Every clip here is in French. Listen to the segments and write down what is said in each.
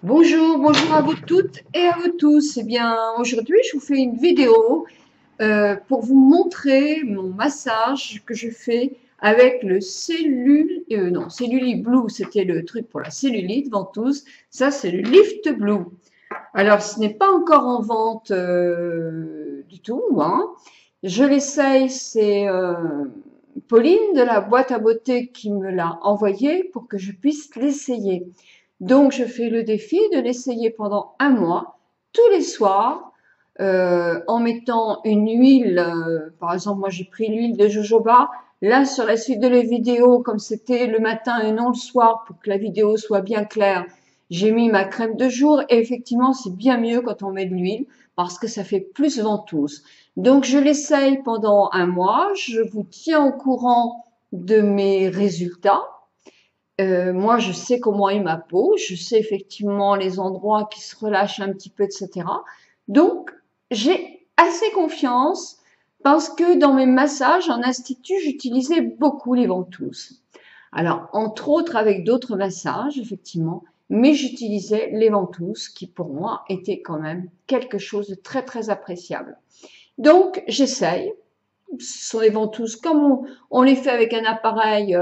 Bonjour, bonjour à vous toutes et à vous tous. Eh bien, aujourd'hui, je vous fais une vidéo pour vous montrer mon massage que je fais avec le Celluli Blue, c'était le truc pour la cellulite, ventouse. Ça, c'est le Lift Blue. Alors, ce n'est pas encore en vente du tout, hein. Je l'essaye, c'est Pauline de la boîte à beauté qui me l'a envoyé pour que je puisse l'essayer. Donc, je fais le défi de l'essayer pendant un mois, tous les soirs, en mettant une huile. Par exemple, moi, j'ai pris l'huile de jojoba. Là, sur la suite de la vidéo, comme c'était le matin et non le soir, pour que la vidéo soit bien claire, j'ai mis ma crème de jour. Et effectivement, c'est bien mieux quand on met de l'huile parce que ça fait plus ventouse. Donc, je l'essaye pendant un mois. Je vous tiens au courant de mes résultats. Moi, je sais comment est ma peau, je sais effectivement les endroits qui se relâchent un petit peu, etc. Donc, j'ai assez confiance parce que dans mes massages en institut, j'utilisais beaucoup les ventouses. Alors, entre autres avec d'autres massages, effectivement, mais j'utilisais les ventouses qui, pour moi, étaient quand même quelque chose de très, très appréciable. Donc, j'essaye. Ce sont des ventouses comme on les fait avec un appareil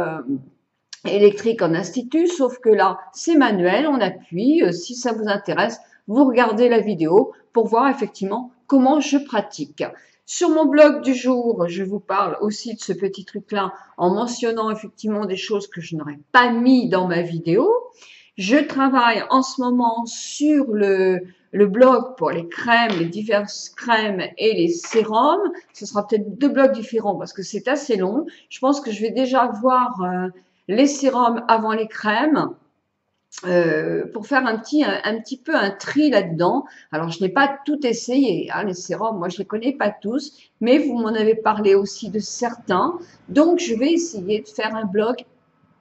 électrique en institut, sauf que là, c'est manuel, on appuie. Si ça vous intéresse, vous regardez la vidéo pour voir effectivement comment je pratique. Sur mon blog du jour, je vous parle aussi de ce petit truc-là en mentionnant effectivement des choses que je n'aurais pas mis dans ma vidéo. Je travaille en ce moment sur le blog pour les crèmes, les diverses crèmes et les sérums. Ce sera peut-être deux blogs différents parce que c'est assez long. Je pense que je vais déjà voir les sérums avant les crèmes pour faire un petit peu un tri là-dedans. Alors, je n'ai pas tout essayé, hein, les sérums, moi je les connais pas tous, mais vous m'en avez parlé aussi de certains. Donc, je vais essayer de faire un blog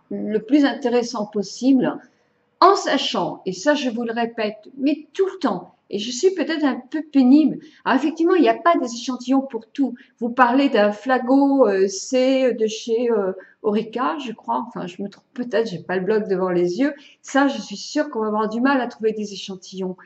le plus intéressant possible en sachant, et ça je vous le répète, mais tout le temps, et je suis peut-être un peu pénible. Alors effectivement, il n'y a pas des échantillons pour tout. Vous parlez d'un Flago C de chez Orica, je crois. Enfin, je me trompe peut-être, j'ai pas le blog devant les yeux. Ça, je suis sûre qu'on va avoir du mal à trouver des échantillons.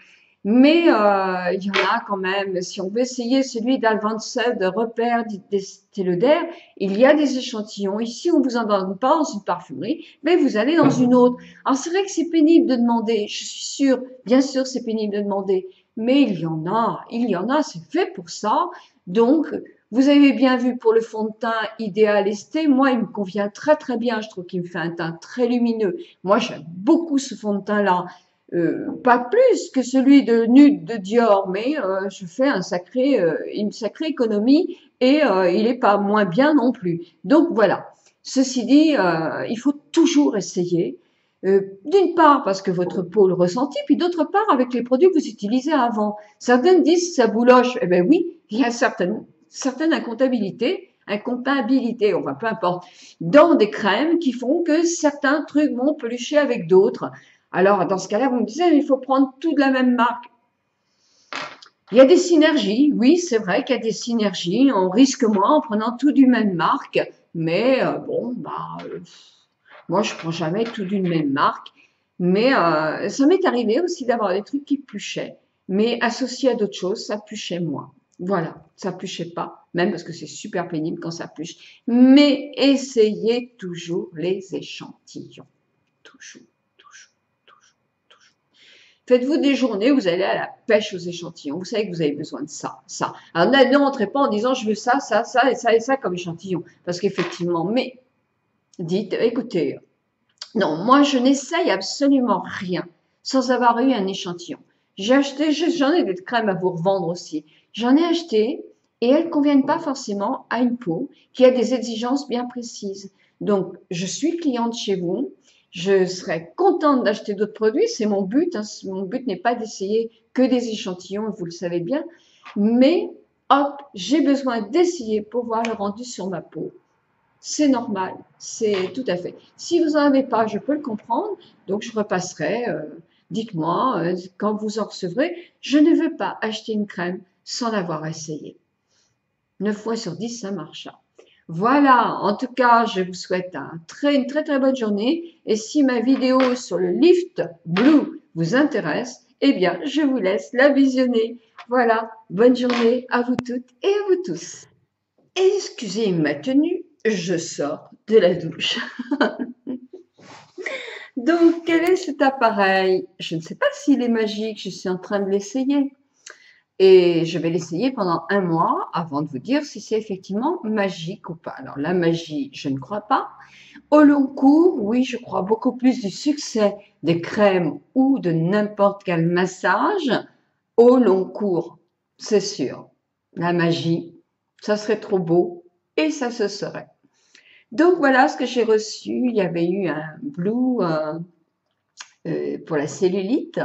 Mais il y en a quand même. Si on veut essayer celui d'Alvancel de Repère d'Estée Lauder, il y a des échantillons. Ici, on vous en donne pas dans une parfumerie, mais vous allez dans une autre. Alors c'est vrai que c'est pénible de demander. Je suis sûre, bien sûr, c'est pénible de demander, mais il y en a, c'est fait pour ça. Donc, vous avez bien vu pour le fond de teint idéal Esté, moi, il me convient très très bien. Je trouve qu'il me fait un teint très lumineux. Moi, j'aime beaucoup ce fond de teint-là. Pas plus que celui de Nude de Dior, mais je fais une sacrée économie et il n'est pas moins bien non plus. Donc voilà. Ceci dit, il faut toujours essayer. D'une part parce que votre peau le ressentit, puis d'autre part avec les produits que vous utilisez avant. Certaines disent ça bouloche. Eh ben oui, il y a certaines incompatibilités, enfin peu importe, dans des crèmes qui font que certains trucs vont pelucher avec d'autres. Alors, dans ce cas-là, vous me disiez, il faut prendre tout de la même marque. Il y a des synergies, oui, c'est vrai qu'il y a des synergies. On risque moins en prenant tout d'une même marque, mais moi, je prends jamais tout d'une même marque. Mais ça m'est arrivé aussi d'avoir des trucs qui pluchaient, mais associés à d'autres choses, ça pluchait moins. Voilà, ça pluchait pas, même parce que c'est super pénible quand ça pluche. Mais essayez toujours les échantillons, toujours. Faites-vous des journées où vous allez à la pêche aux échantillons. Vous savez que vous avez besoin de ça, ça. Alors ne rentrez pas en disant je veux ça, ça, ça et ça et ça comme échantillon. Parce qu'effectivement, mais dites, écoutez, non, moi je n'essaye absolument rien sans avoir eu un échantillon. J'ai acheté, j'en ai des crèmes à vous revendre aussi. J'en ai acheté et elles ne conviennent pas forcément à une peau qui a des exigences bien précises. Donc, je suis cliente chez vous. Je serais contente d'acheter d'autres produits, c'est mon but. Hein. Mon but n'est pas d'essayer que des échantillons, vous le savez bien. Mais, hop, j'ai besoin d'essayer pour voir le rendu sur ma peau. C'est normal, c'est tout à fait. Si vous n'en avez pas, je peux le comprendre, donc je repasserai. Dites-moi quand vous en recevrez. Je ne veux pas acheter une crème sans l'avoir essayée. 9 fois sur 10, ça marche. Voilà, en tout cas, je vous souhaite une très très bonne journée. Et si ma vidéo sur le Lift Blue vous intéresse, eh bien, je vous laisse la visionner. Voilà, bonne journée à vous toutes et à vous tous. Excusez ma tenue, je sors de la douche. Donc, quel est cet appareil? Je ne sais pas s'il est magique, je suis en train de l'essayer. Et je vais l'essayer pendant un mois avant de vous dire si c'est effectivement magique ou pas. Alors, la magie, je ne crois pas. Au long cours, oui, je crois beaucoup plus du succès des crèmes ou de n'importe quel massage au long cours, c'est sûr. La magie, ça serait trop beau et ça se serait. Donc voilà ce que j'ai reçu. Il y avait eu un Blue pour la cellulite.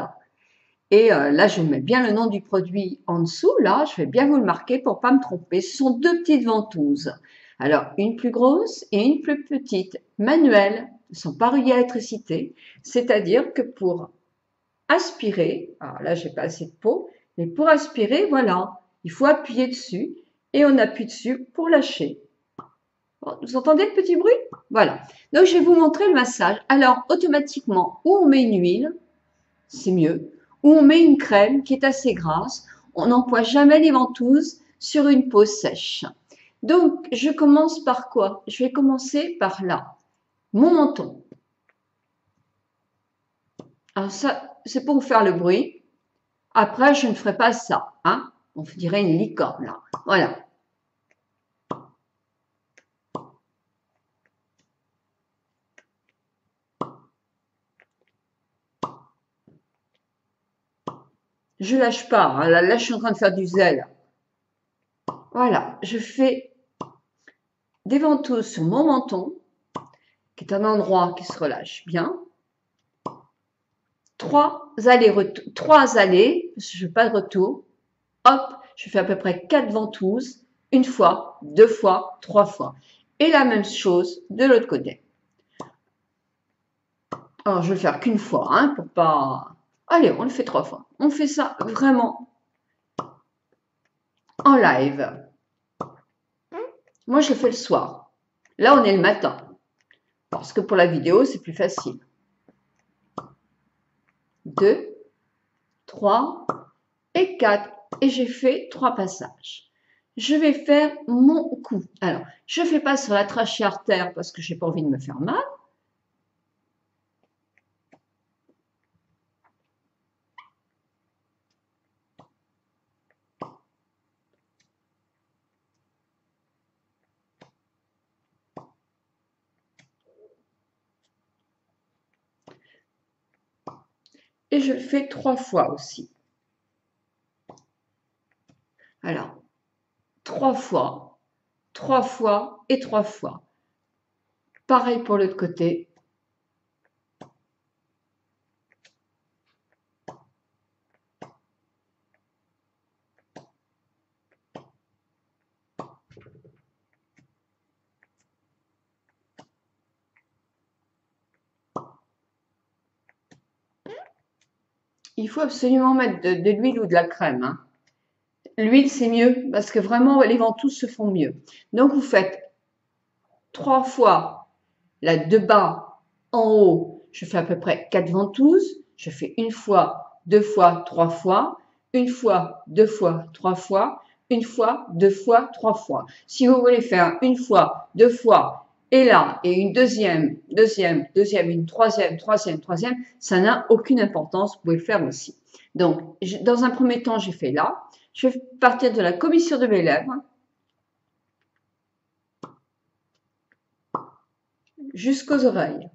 Et là, je mets bien le nom du produit en dessous. Là, je vais bien vous le marquer pour pas me tromper. Ce sont deux petites ventouses. Alors, une plus grosse et une plus petite, manuelles, sont pas reliées à l'électricité. C'est-à-dire que pour aspirer, alors là, j'ai pas assez de peau, mais pour aspirer, voilà, il faut appuyer dessus et on appuie dessus pour lâcher. Bon, vous entendez le petit bruit? Voilà. Donc, je vais vous montrer le massage. Alors, automatiquement, où on met une huile, c'est mieux, ou on met une crème qui est assez grasse. On n'emploie jamais les ventouses sur une peau sèche. Donc, je commence par quoi? Je vais commencer par là, mon menton. Alors ça, c'est pour vous faire le bruit. Après, je ne ferai pas ça, hein. On dirait une licorne, là. Voilà. Je lâche pas, hein. Là, je suis en train de faire du zèle. Voilà, je fais des ventouses sur mon menton, qui est un endroit qui se relâche bien. Trois allées, parce que je ne fais pas de retour. Hop, je fais à peu près 4 ventouses, une fois, 2 fois, 3 fois. Et la même chose de l'autre côté. Alors, je vais le faire qu'une fois, hein, pour pas... Allez, on le fait 3 fois. On fait ça vraiment en live. Moi, je le fais le soir. Là, on est le matin. Parce que pour la vidéo, c'est plus facile. 2, 3 et 4. Et j'ai fait 3 passages. Je vais faire mon cou. Alors, je ne fais pas sur la trachée artère parce que je n'ai pas envie de me faire mal. Et je le fais 3 fois aussi. Alors, 3 fois, 3 fois et 3 fois. Pareil pour l'autre côté. Il faut absolument mettre de l'huile ou de la crème, hein. L'huile, c'est mieux parce que vraiment, les ventouses se font mieux. Donc, vous faites 3 fois la de bas en haut. Je fais à peu près 4 ventouses. Je fais une fois, 2 fois, 3 fois. Une fois, 2 fois, 3 fois. Une fois, 2 fois, 3 fois. Si vous voulez faire une fois, 2 fois, et là, et une deuxième, une troisième, ça n'a aucune importance. Vous pouvez le faire aussi. Donc, dans un premier temps, j'ai fait là. Je vais partir de la commissure de mes lèvres jusqu'aux oreilles.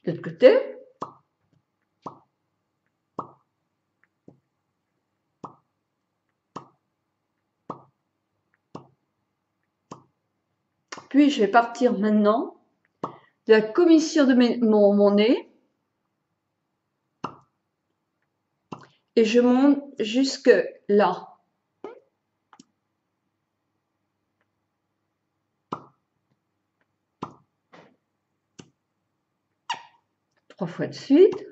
De l'autre côté. Puis, je vais partir maintenant de la commissure de mon nez et je monte jusque là. Trois fois de suite.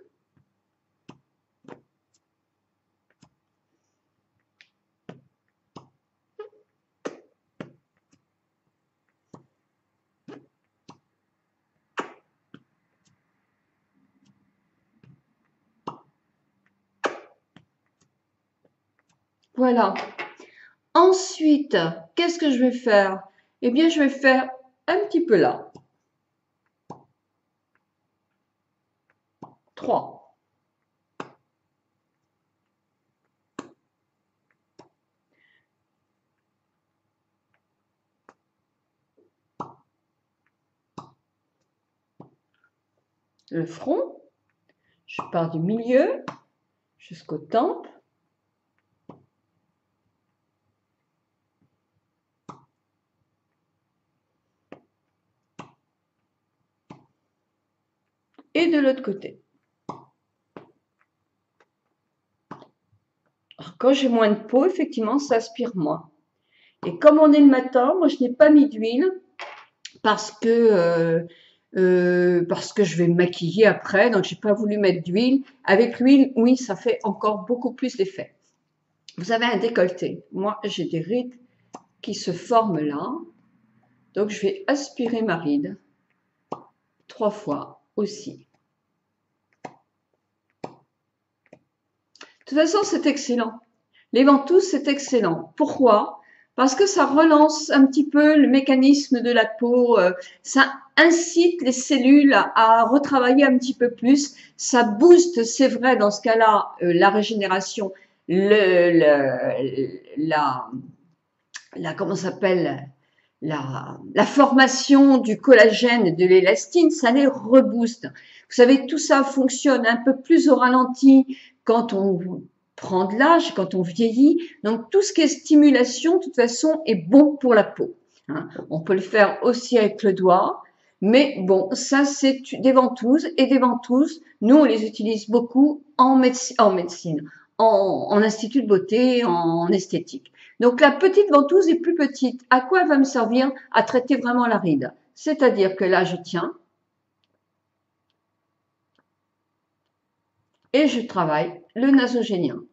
Voilà. Ensuite, qu'est-ce que je vais faire? Eh bien, je vais faire un petit peu là. 3. Le front, je pars du milieu jusqu'aux tempes. Et de l'autre côté. Alors, quand j'ai moins de peau, effectivement, ça aspire moins. Et comme on est le matin, moi, je n'ai pas mis d'huile parce que je vais me maquiller après, donc j'ai pas voulu mettre d'huile. Avec l'huile, oui, ça fait encore beaucoup plus d'effet. Vous avez un décolleté. Moi, j'ai des rides qui se forment là. Donc, je vais aspirer ma ride 3 fois aussi. De toute façon, c'est excellent. Les ventouses, c'est excellent. Pourquoi? Parce que ça relance un petit peu le mécanisme de la peau, ça incite les cellules à retravailler un petit peu plus, ça booste, c'est vrai, dans ce cas-là, la régénération, comment s'appelle, la formation du collagène et de l'élastine, ça les rebooste. Vous savez, tout ça fonctionne un peu plus au ralenti quand on prend de l'âge, quand on vieillit. Donc, tout ce qui est stimulation, de toute façon, est bon pour la peau. Hein. On peut le faire aussi avec le doigt. Mais bon, ça, c'est des ventouses. Et des ventouses, nous, on les utilise beaucoup en médecine, en institut de beauté, en esthétique. Donc la petite ventouse est plus petite. À quoi elle va me servir? À traiter vraiment la ride. C'est-à-dire que là, je tiens et je travaille le nasogénien.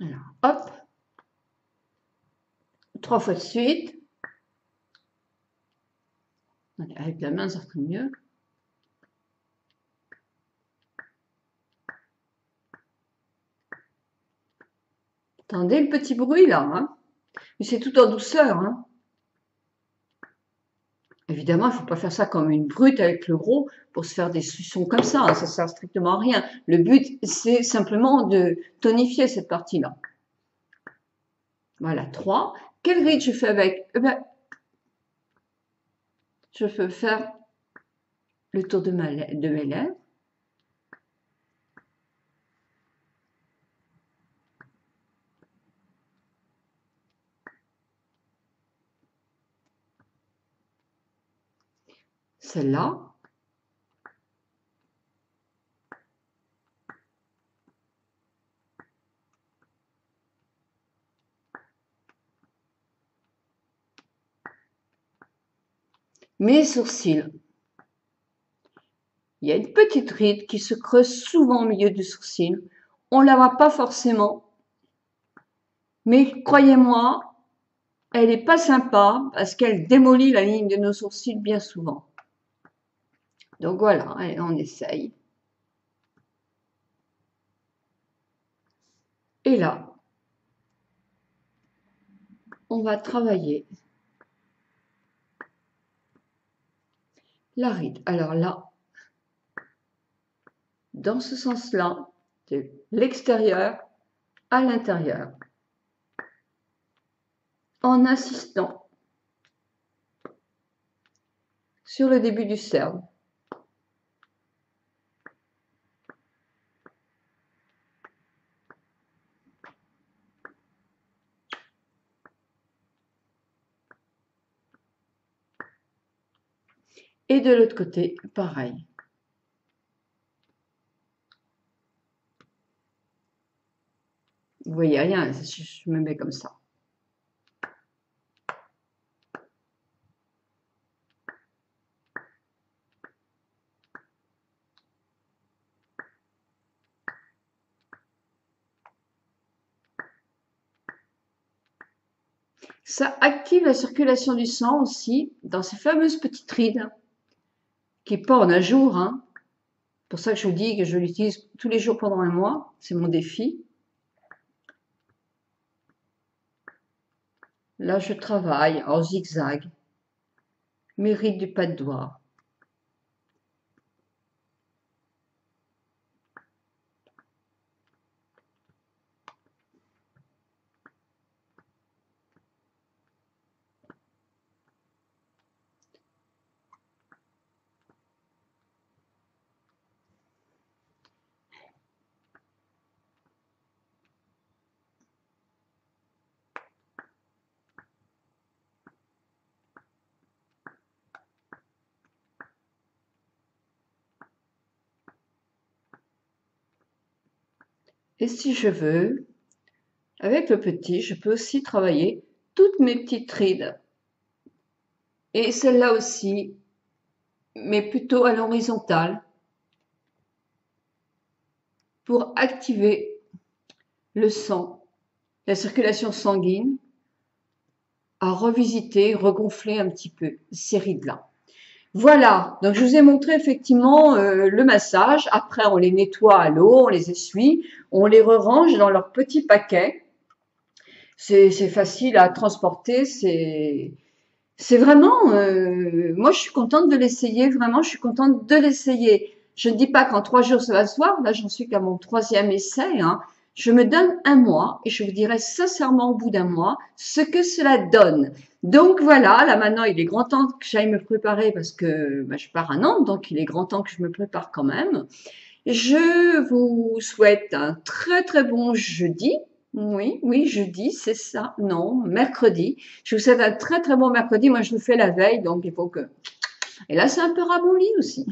Alors, hop, 3 fois de suite. Avec la main, ça serait mieux. Attendez le petit bruit là, hein. Mais c'est tout en douceur, hein. Évidemment, il ne faut pas faire ça comme une brute avec le gros pour se faire des suçons comme ça. Hein, ça sert strictement à rien. Le but, c'est simplement de tonifier cette partie-là. Voilà, 3. Quel ride je fais avec? Je peux faire le tour de mes lèvres. Celle-là. Mes sourcils. Il y a une petite ride qui se creuse souvent au milieu du sourcil. On ne la voit pas forcément. Mais croyez-moi, elle n'est pas sympa parce qu'elle démolit la ligne de nos sourcils bien souvent. Donc voilà, allez, on essaye. Et là, on va travailler la ride. Alors là, dans ce sens-là, de l'extérieur à l'intérieur, en insistant sur le début du cercle. Et de l'autre côté, pareil. Vous voyez rien, je me mets comme ça. Ça active la circulation du sang aussi dans ces fameuses petites rides qui n'est pas en un jour. Hein. C'est pour ça que je vous dis que je l'utilise tous les jours pendant un mois. C'est mon défi. Là, je travaille en zigzag. Mérite du pas de doigt. Et si je veux, avec le petit, je peux aussi travailler toutes mes petites rides. Et celle-là aussi, mais plutôt à l'horizontale, pour activer le sang, la circulation sanguine, à revisiter, regonfler un petit peu ces rides-là. Voilà, donc je vous ai montré effectivement le massage. Après, on les nettoie à l'eau, on les essuie, on les re-range dans leur petit paquet. C'est facile à transporter, c'est vraiment, moi je suis contente de l'essayer, vraiment, je suis contente de l'essayer. Je ne dis pas qu'en 3 jours ça va se voir, là j'en suis qu'à mon 3e essai, hein. Je me donne un mois et je vous dirai sincèrement au bout d'un mois ce que cela donne. Donc voilà, là maintenant il est grand temps que j'aille me préparer parce que je pars à Nantes, donc il est grand temps que je me prépare quand même. Je vous souhaite un très très bon jeudi. Oui, oui, jeudi, c'est ça. Non, mercredi. Je vous souhaite un très très bon mercredi. Moi, je le fais la veille, donc il faut que... Et là, c'est un peu ramolli aussi.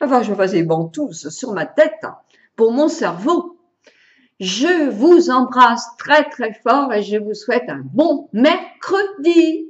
Enfin, je me faisais bon tous sur ma tête pour mon cerveau. Je vous embrasse très très fort et je vous souhaite un bon mercredi.